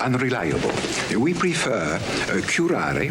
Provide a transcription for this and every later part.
unreliable. We prefer curare.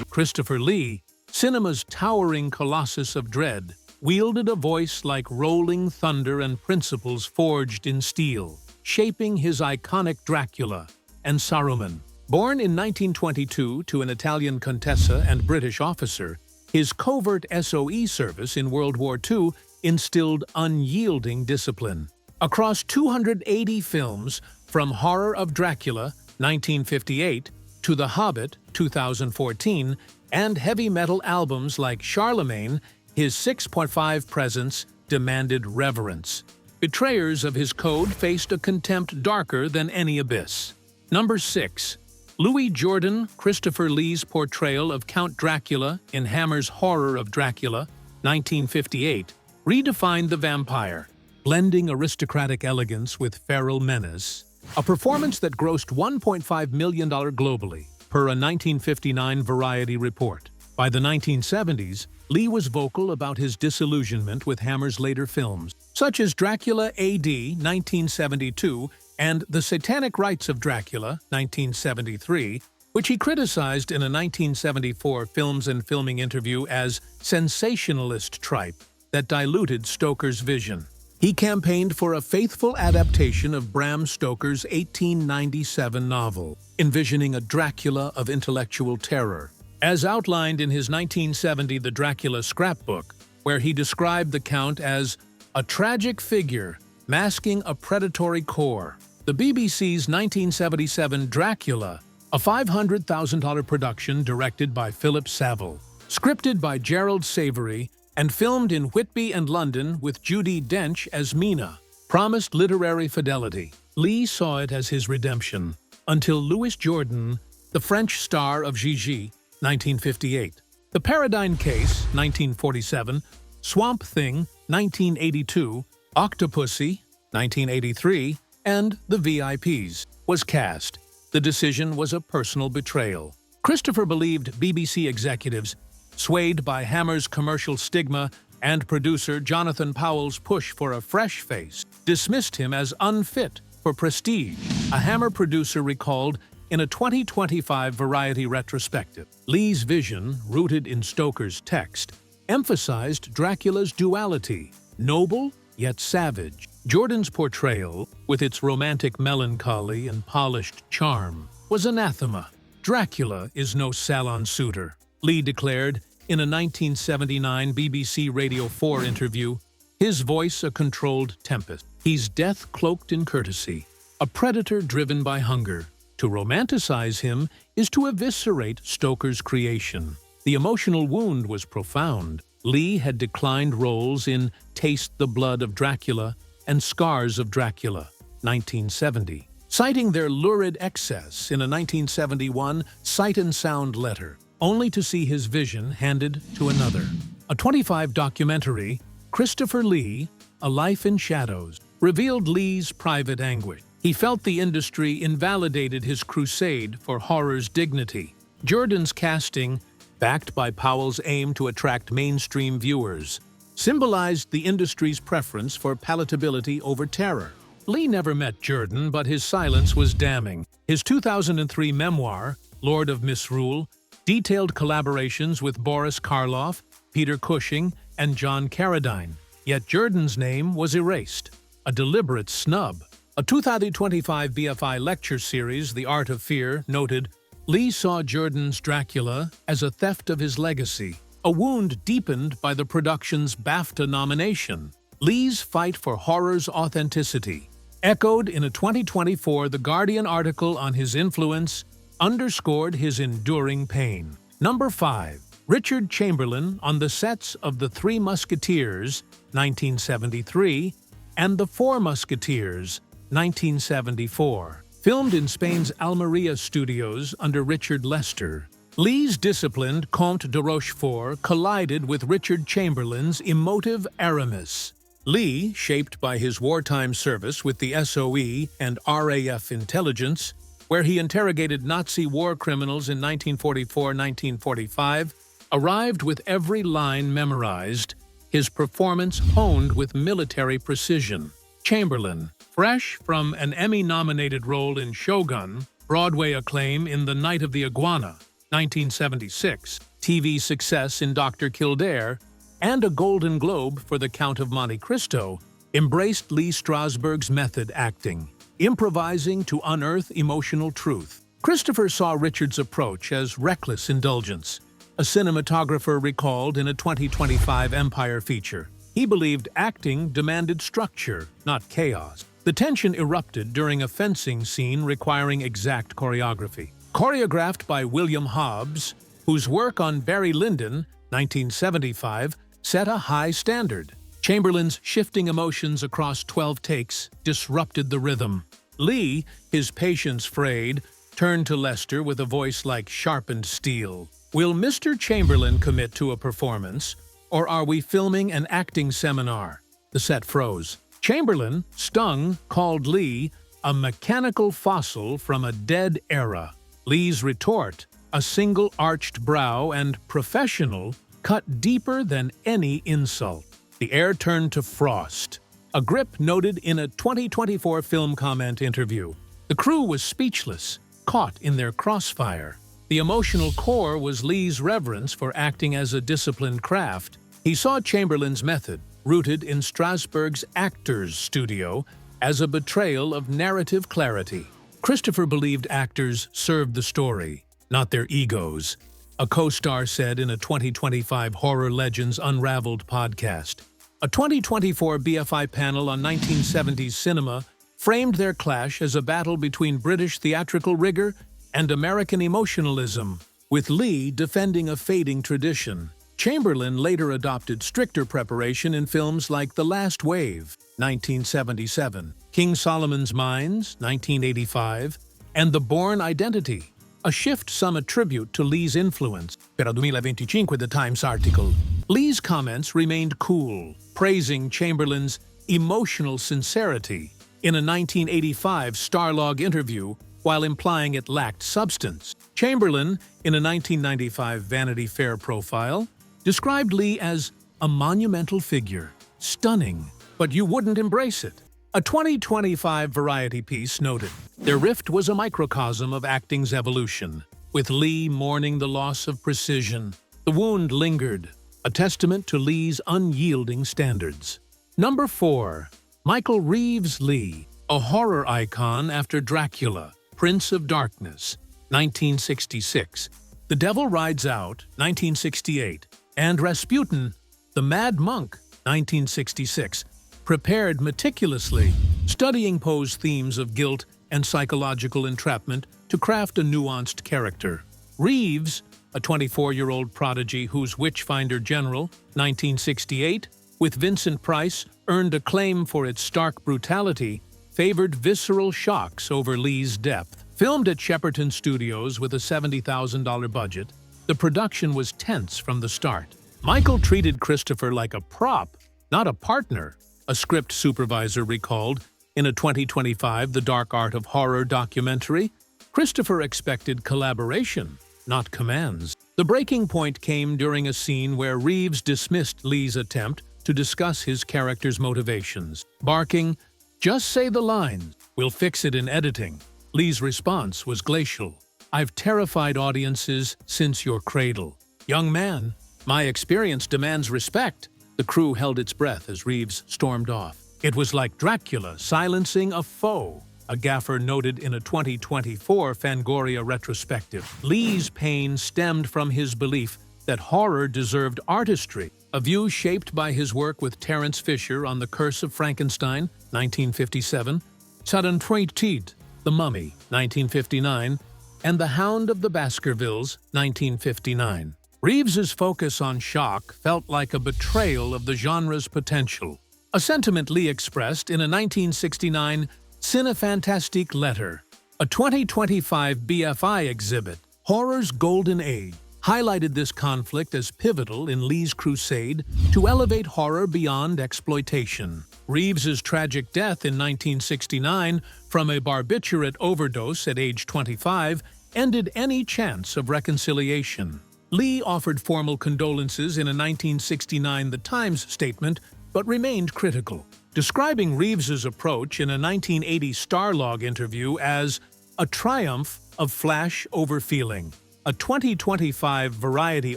Christopher Lee, cinema's towering colossus of dread, wielded a voice like rolling thunder and principles forged in steel, shaping his iconic Dracula and Saruman. Born in 1922 to an Italian contessa and British officer, his covert SOE service in World War II instilled unyielding discipline. Across 280 films, from Horror of Dracula, 1958, to The Hobbit, 2014, and heavy metal albums like Charlemagne, his 6.5 presence demanded reverence. Betrayers of his code faced a contempt darker than any abyss. Number 6. Louis Jourdan, Christopher Lee's portrayal of Count Dracula in Hammer's Horror of Dracula, 1958, redefined the vampire, blending aristocratic elegance with feral menace, a performance that grossed $1.5 million globally, per a 1959 Variety report. By the 1970s, Lee was vocal about his disillusionment with Hammer's later films, such as Dracula AD 1972 and The Satanic Rites of Dracula 1973, which he criticized in a 1974 Films and Filming interview as sensationalist tripe that diluted Stoker's vision. He campaigned for a faithful adaptation of Bram Stoker's 1897 novel, envisioning a Dracula of intellectual terror, as outlined in his 1970 The Dracula Scrapbook, where he described the Count as a tragic figure masking a predatory core. The BBC's 1977 Dracula, a $500,000 production directed by Philip Saville, scripted by Gerald Savory, and filmed in Whitby and London with Judi Dench as Mina, promised literary fidelity. Lee saw it as his redemption, until Louis Jourdan, the French star of Gigi, 1958, The Paradigm Case, 1947, Swamp Thing, 1982, Octopussy, 1983, and The VIPs, was cast. The decision was a personal betrayal. Christopher believed BBC executives, swayed by Hammer's commercial stigma and producer Jonathan Powell's push for a fresh face, dismissed him as unfit for prestige, a Hammer producer recalled in a 2025 Variety retrospective. Lee's vision, rooted in Stoker's text, emphasized Dracula's duality, noble yet savage. Jourdan's portrayal, with its romantic melancholy and polished charm, was anathema. Dracula is no salon suitor, Lee declared in a 1979 BBC Radio 4 interview, his voice a controlled tempest. He's death cloaked in courtesy, a predator driven by hunger. To romanticize him is to eviscerate Stoker's creation. The emotional wound was profound. Lee had declined roles in Taste the Blood of Dracula and Scars of Dracula, 1970, citing their lurid excess in a 1971 Sight and Sound letter, only to see his vision handed to another. A 25 documentary, Christopher Lee, A Life in Shadows, revealed Lee's private anguish. He felt the industry invalidated his crusade for horror's dignity. Jourdan's casting, backed by Powell's aim to attract mainstream viewers, symbolized the industry's preference for palatability over terror. Lee never met Jourdan, but his silence was damning. His 2003 memoir, Lord of Misrule, detailed collaborations with Boris Karloff, Peter Cushing, and John Carradine. Yet Jourdan's name was erased, a deliberate snub. A 2025 BFI lecture series, The Art of Fear, noted, Lee saw Jourdan's Dracula as a theft of his legacy, a wound deepened by the production's BAFTA nomination. Lee's fight for horror's authenticity, echoed in a 2024 The Guardian article on his influence, underscored his enduring pain. Number 5. Richard Chamberlain on the sets of The Three Musketeers, 1973, and The Four Musketeers, 1974. Filmed in Spain's Almeria studios under Richard Lester, Lee's disciplined Comte de Rochefort collided with Richard Chamberlain's emotive Aramis. Lee, shaped by his wartime service with the SOE and RAF intelligence, where he interrogated Nazi war criminals in 1944-1945, arrived with every line memorized, his performance honed with military precision. Chamberlain, fresh from an Emmy-nominated role in Shogun, Broadway acclaim in The Night of the Iguana, 1976, TV success in Dr. Kildare, and a Golden Globe for The Count of Monte Cristo, embraced Lee Strasberg's method acting, improvising to unearth emotional truth. Christopher saw Richard's approach as reckless indulgence, a cinematographer recalled in a 2025 Empire feature. He believed acting demanded structure, not chaos. The tension erupted during a fencing scene requiring exact choreography. Choreographed by William Hobbs, whose work on Barry Lyndon, 1975, set a high standard. Chamberlain's shifting emotions across 12 takes disrupted the rhythm. Lee, his patience frayed, turned to Lester with a voice like sharpened steel. "Will Mr. Chamberlain commit to a performance, or are we filming an acting seminar?" The set froze. Chamberlain, stung, called Lee a mechanical fossil from a dead era. Lee's retort, a single arched brow and professional, cut deeper than any insult. The air turned to frost, a grip noted in a 2024 Film Comment interview. The crew was speechless, caught in their crossfire. The emotional core was Lee's reverence for acting as a disciplined craft. He saw Chamberlain's method, rooted in Strasberg's Actors Studio, as a betrayal of narrative clarity. Christopher believed actors served the story, not their egos, a co-star said in a 2025 Horror Legends Unraveled podcast. A 2024 BFI panel on 1970s cinema framed their clash as a battle between British theatrical rigor and American emotionalism, with Lee defending a fading tradition. Chamberlain later adopted stricter preparation in films like The Last Wave, 1977, King Solomon's Mines, 1985, and The Bourne Identity, a shift some attribute to Lee's influence. Per 2025, The Times article. Lee's comments remained cool, praising Chamberlain's emotional sincerity in a 1985 Starlog interview while implying it lacked substance. Chamberlain, in a 1995 Vanity Fair profile, described Lee as a monumental figure, stunning, but you wouldn't embrace it. A 2025 Variety piece noted, their rift was a microcosm of acting's evolution, with Lee mourning the loss of precision. The wound lingered, a testament to Lee's unyielding standards. Number 4. Michael Reeves Lee, a horror icon after Dracula, Prince of Darkness, 1966, The Devil Rides Out, 1968, and Rasputin, The Mad Monk, 1966, prepared meticulously, studying Poe's themes of guilt and psychological entrapment to craft a nuanced character. Reeves, a 24-year-old prodigy whose Witchfinder General, 1968, with Vincent Price, earned acclaim for its stark brutality, favored visceral shocks over Lee's depth. Filmed at Shepperton Studios with a $70,000 budget, the production was tense from the start. Michael treated Christopher like a prop, not a partner, a script supervisor recalled in a 2025 The Dark Art of Horror documentary. Christopher expected collaboration, not commands. The breaking point came during a scene where Reeves dismissed Lee's attempt to discuss his character's motivations, barking, "Just say the lines, we'll fix it in editing." Lee's response was glacial. "I've terrified audiences since your cradle. Young man, my experience demands respect." The crew held its breath as Reeves stormed off. It was like Dracula silencing a foe, a gaffer noted in a 2024 Fangoria retrospective. Lee's pain stemmed from his belief that horror deserved artistry, a view shaped by his work with Terence Fisher on The Curse of Frankenstein, 1957, Sudden Tweet, The Mummy, 1959, and The Hound of the Baskervilles, 1959. Reeves's focus on shock felt like a betrayal of the genre's potential, a sentiment Lee expressed in a 1969 Cinefantastique letter. A 2025 BFI exhibit, Horror's Golden Age, highlighted this conflict as pivotal in Lee's crusade to elevate horror beyond exploitation. Reeves's tragic death in 1969 from a barbiturate overdose at age 25 ended any chance of reconciliation. Lee offered formal condolences in a 1969 The Times statement, but remained critical, describing Reeves's approach in a 1980 Starlog interview as A triumph of flash over feeling. A 2025 Variety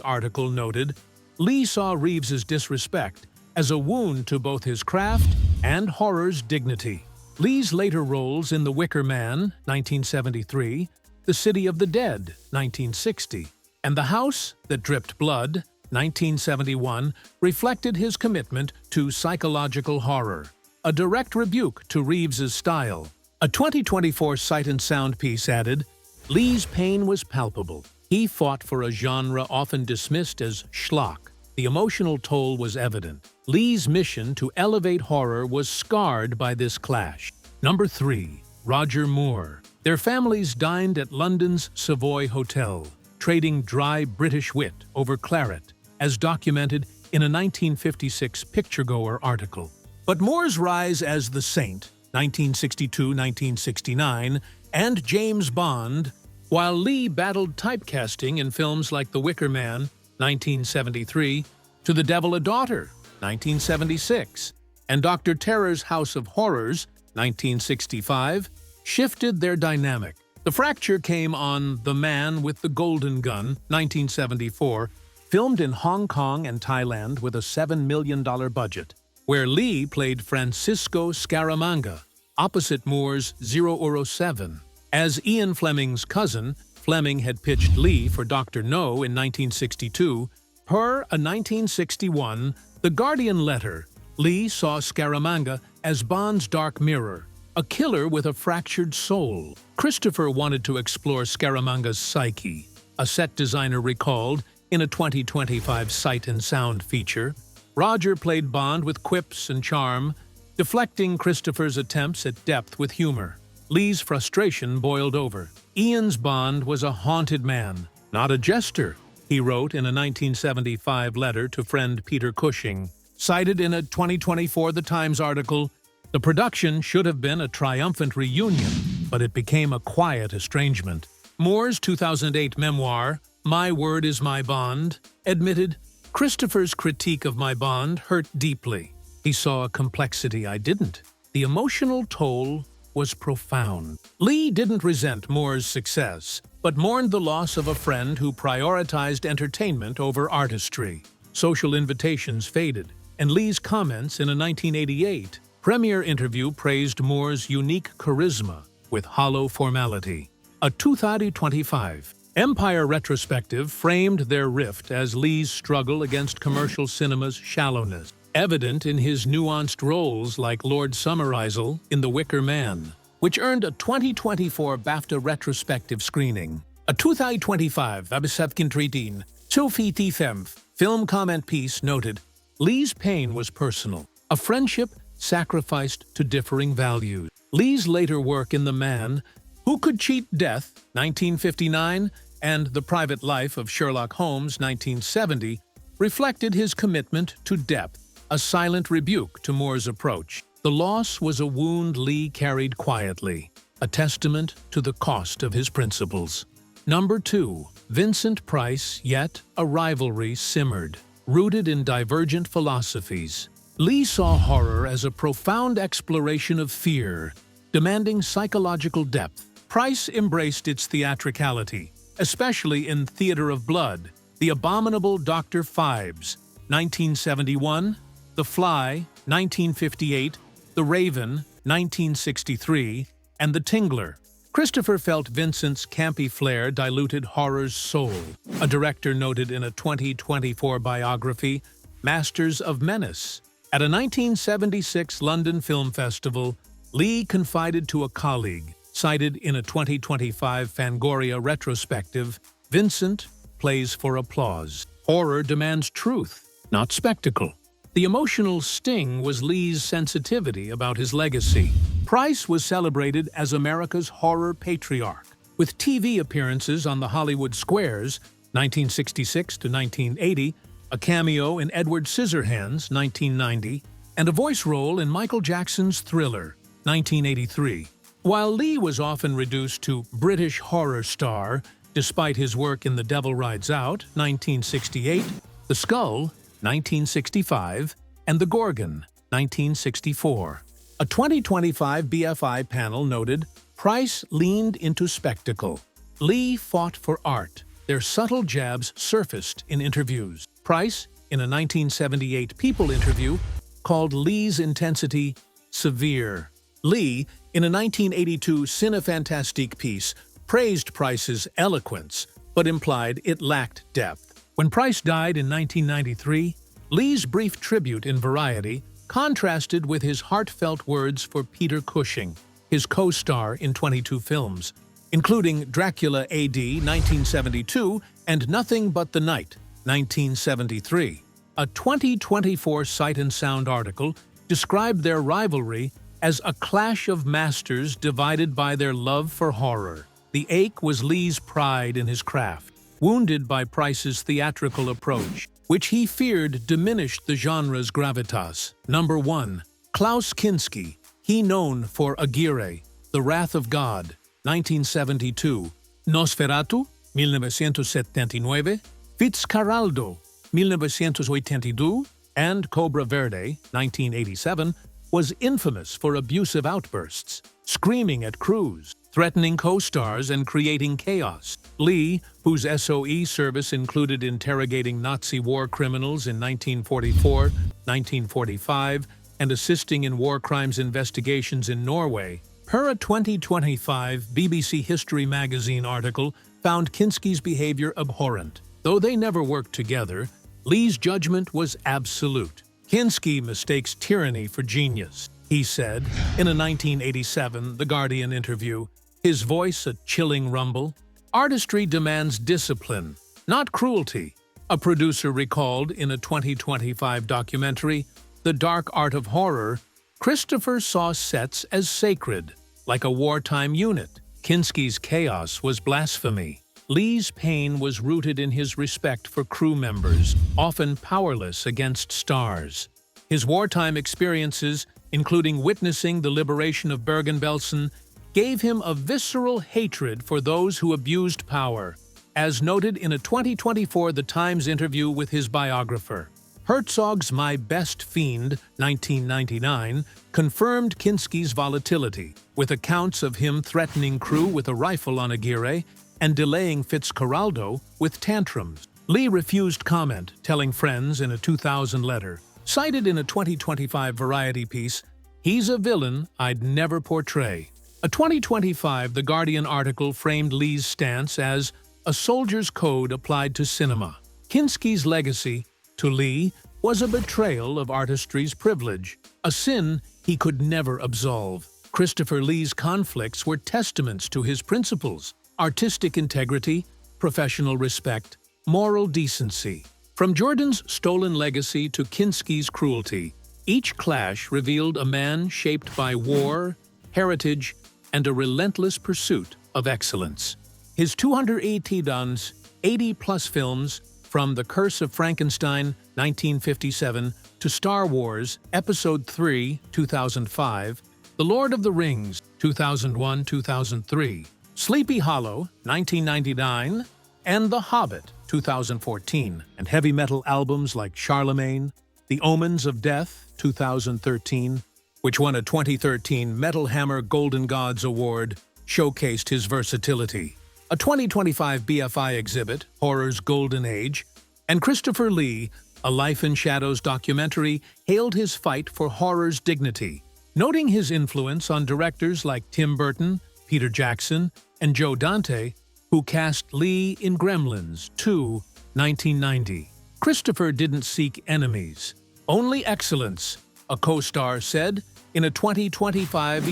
article noted, Lee saw Reeves's disrespect as a wound to both his craft and horror's dignity. Lee's later roles in The Wicker Man, 1973, The City of the Dead, 1960, and The House That Dripped Blood, 1971, reflected his commitment to psychological horror, a direct rebuke to Reeves's style. A 2024 Sight and Sound piece added, Lee's pain was palpable. He fought for a genre often dismissed as schlock. The emotional toll was evident. Lee's mission to elevate horror was scarred by this clash. Number 3. Roger Moore. Their families dined at London's Savoy Hotel, trading dry British wit over claret, as documented in a 1956 Picturegoer article. But Moore's rise as the Saint, 1962-1969, and James Bond, while Lee battled typecasting in films like The Wicker Man, 1973, To the Devil a Daughter, 1976, and Dr. Terror's House of Horrors, 1965, shifted their dynamic. The fracture came on The Man with the Golden Gun, 1974, filmed in Hong Kong and Thailand with a $7 million budget, where Lee played Francisco Scaramanga, opposite Moore's 007. As Ian Fleming's cousin, Fleming had pitched Lee for Dr. No in 1962. Per a 1961 The Guardian letter, Lee saw Scaramanga as Bond's dark mirror, a killer with a fractured soul. Christopher wanted to explore Scaramanga's psyche, a set designer recalled in a 2025 Sight and Sound feature. Roger played Bond with quips and charm, deflecting Christopher's attempts at depth with humor. Lee's frustration boiled over. Ian's Bond was a haunted man, not a jester, he wrote in a 1975 letter to friend Peter Cushing. Cited in a 2024 The Times article, the production should have been a triumphant reunion, but it became a quiet estrangement. Moore's 2008 memoir, My Word is My Bond, admitted, Christopher's critique of my Bond hurt deeply. He saw a complexity I didn't. The emotional toll was profound. Lee didn't resent Moore's success, but mourned the loss of a friend who prioritized entertainment over artistry. Social invitations faded, and Lee's comments in a 1988 premiere interview praised Moore's unique charisma with hollow formality. A 2025 Empire retrospective framed their rift as Lee's struggle against commercial cinema's shallowness, evident in his nuanced roles like Lord Summerisle in The Wicker Man, which earned a 2024 BAFTA retrospective screening. A 2025 Abisavkintritin Sophie Tifemf film comment piece noted, Lee's pain was personal, a friendship sacrificed to differing values. Lee's later work in The Man Who Could Cheat Death, 1959, and The Private Life of Sherlock Holmes, 1970, reflected his commitment to depth, a silent rebuke to Moore's approach. The loss was a wound Lee carried quietly, a testament to the cost of his principles. Number 2. Vincent Price, yet a rivalry simmered, rooted in divergent philosophies. Lee saw horror as a profound exploration of fear, demanding psychological depth. Price embraced its theatricality, especially in Theater of Blood, The Abominable Dr. Phibes, 1971, The Fly, 1958, The Raven, 1963, and The Tingler. Christopher felt Vincent's campy flair diluted horror's soul. A director noted in a 2024 biography, Masters of Menace. At a 1976 London Film Festival, Lee confided to a colleague, cited in a 2025 Fangoria retrospective, Vincent plays for applause. Horror demands truth, not spectacle. The emotional sting was Lee's sensitivity about his legacy. Price was celebrated as America's horror patriarch, with TV appearances on the Hollywood Squares, 1966 to 1980, a cameo in Edward Scissorhands, 1990, and a voice role in Michael Jackson's Thriller, 1983. While Lee was often reduced to British horror star, despite his work in The Devil Rides Out, 1968, The Skull, 1965, and The Gorgon, 1964. A 2025 BFI panel noted, Price leaned into spectacle. Lee fought for art. Their subtle jabs surfaced in interviews. Price, in a 1978 People interview, called Lee's intensity severe. Lee, in a 1982 Cinefantastique piece, praised Price's eloquence, but implied it lacked depth. When Price died in 1993, Lee's brief tribute in Variety contrasted with his heartfelt words for Peter Cushing, his co-star in 22 films, including Dracula AD 1972 and Nothing But the Night 1973. A 2024 Sight and Sound article described their rivalry as a clash of masters divided by their love for horror. The ache was Lee's pride in his craft, wounded by Price's theatrical approach, which he feared diminished the genre's gravitas. Number 1. Klaus Kinski, he known for Aguirre, The Wrath of God, 1972, Nosferatu, 1979, Fitzcarraldo, 1982, and Cobra Verde, 1987, was infamous for abusive outbursts, screaming at crews, threatening co-stars, and creating chaos. Lee, whose SOE service included interrogating Nazi war criminals in 1944, 1945, and assisting in war crimes investigations in Norway, per a 2025 BBC History magazine article, found Kinski's behavior abhorrent. Though they never worked together, Lee's judgment was absolute. Kinski mistakes tyranny for genius, he said in a 1987 The Guardian interview, his voice a chilling rumble. Artistry demands discipline, not cruelty. A producer recalled in a 2025 documentary, The Dark Art of Horror, Christopher saw sets as sacred, like a wartime unit. Kinski's chaos was blasphemy. Lee's pain was rooted in his respect for crew members, often powerless against stars. His wartime experiences, including witnessing the liberation of Bergen-Belsen, gave him a visceral hatred for those who abused power, as noted in a 2024 The Times interview with his biographer. Herzog's My Best Fiend, 1999, confirmed Kinski's volatility, with accounts of him threatening crew with a rifle on Aguirre and delaying Fitzcarraldo with tantrums. Lee refused comment, telling friends in a 2000 letter, cited in a 2025 Variety piece, "He's a villain I'd never portray." A 2025 The Guardian article framed Lee's stance as a soldier's code applied to cinema. Kinski's legacy, to Lee, was a betrayal of artistry's privilege, a sin he could never absolve. Christopher Lee's conflicts were testaments to his principles: artistic integrity, professional respect, moral decency. From Jordan's stolen legacy to Kinski's cruelty, each clash revealed a man shaped by war, heritage, and a relentless pursuit of excellence. His 280+ films, from The Curse of Frankenstein, 1957, to Star Wars, Episode 3, 2005, The Lord of the Rings, 2001-2003, Sleepy Hollow, 1999, and The Hobbit, 2014, and heavy metal albums like Charlemagne, The Omens of Death, 2013, which won a 2013 Metal Hammer Golden Gods Award, showcased his versatility. A 2025 BFI exhibit, Horror's Golden Age, and Christopher Lee, a Life in Shadows documentary, hailed his fight for horror's dignity, noting his influence on directors like Tim Burton, Peter Jackson, and Joe Dante, who cast Lee in Gremlins 2, 1990. Christopher didn't seek enemies, only excellence, a co-star said in a 2025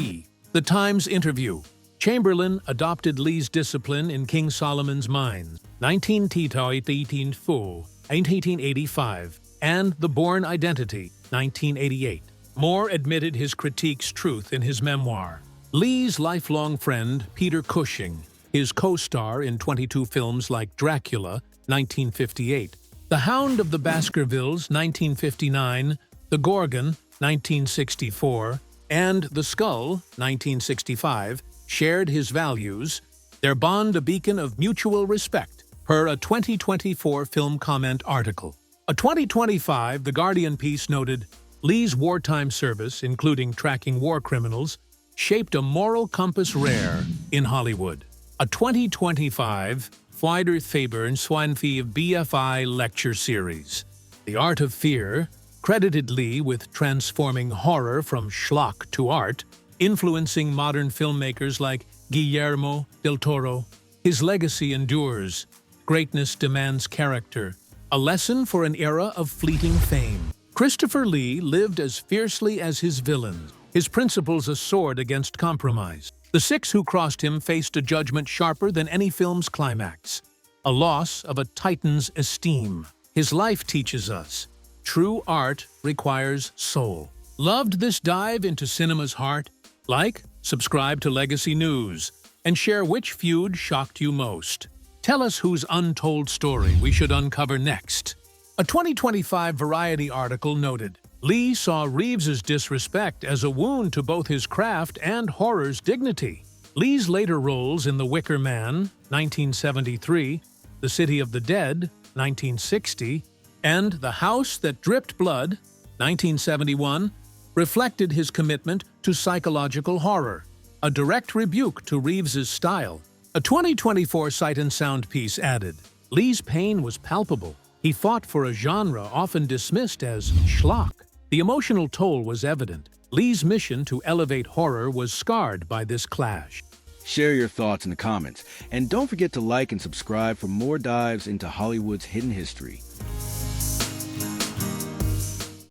The Times interview. Chamberlain adopted Lee's discipline in King Solomon's Mines, 1885, and The Bourne Identity, 1988. Moore admitted his critique's truth in his memoir. Lee's lifelong friend, Peter Cushing, his co-star in 22 films like Dracula, 1958, The Hound of the Baskervilles, 1959, The Gorgon, 1964, and The Skull, 1965, shared his values, their bond a beacon of mutual respect, per a 2024 Film Comment article. A 2025 The Guardian piece noted, Lee's wartime service, including tracking war criminals, shaped a moral compass rare in Hollywood. A 2025 Feuds Fabern Swinefiv BFI lecture series. The Art of Fear credited Lee with transforming horror from schlock to art, influencing modern filmmakers like Guillermo del Toro. His legacy endures. Greatness demands character, a lesson for an era of fleeting fame. Christopher Lee lived as fiercely as his villains, his principles a sword against compromise. The six who crossed him faced a judgment sharper than any film's climax, a loss of a titan's esteem. His life teaches us, true art requires soul. Loved this dive into cinema's heart? Like, subscribe to Legacy News, and share which feud shocked you most. Tell us whose untold story we should uncover next. A 2025 Variety article noted, Lee saw Reeves's disrespect as a wound to both his craft and horror's dignity. Lee's later roles in The Wicker Man, 1973, The City of the Dead, 1960, and The House That Dripped Blood, 1971, reflected his commitment to psychological horror, a direct rebuke to Reeves's style. A 2024 Sight and Sound piece added, Lee's pain was palpable. He fought for a genre often dismissed as schlock. The emotional toll was evident. Lee's mission to elevate horror was scarred by this clash. Share your thoughts in the comments, and don't forget to like and subscribe for more dives into Hollywood's hidden history.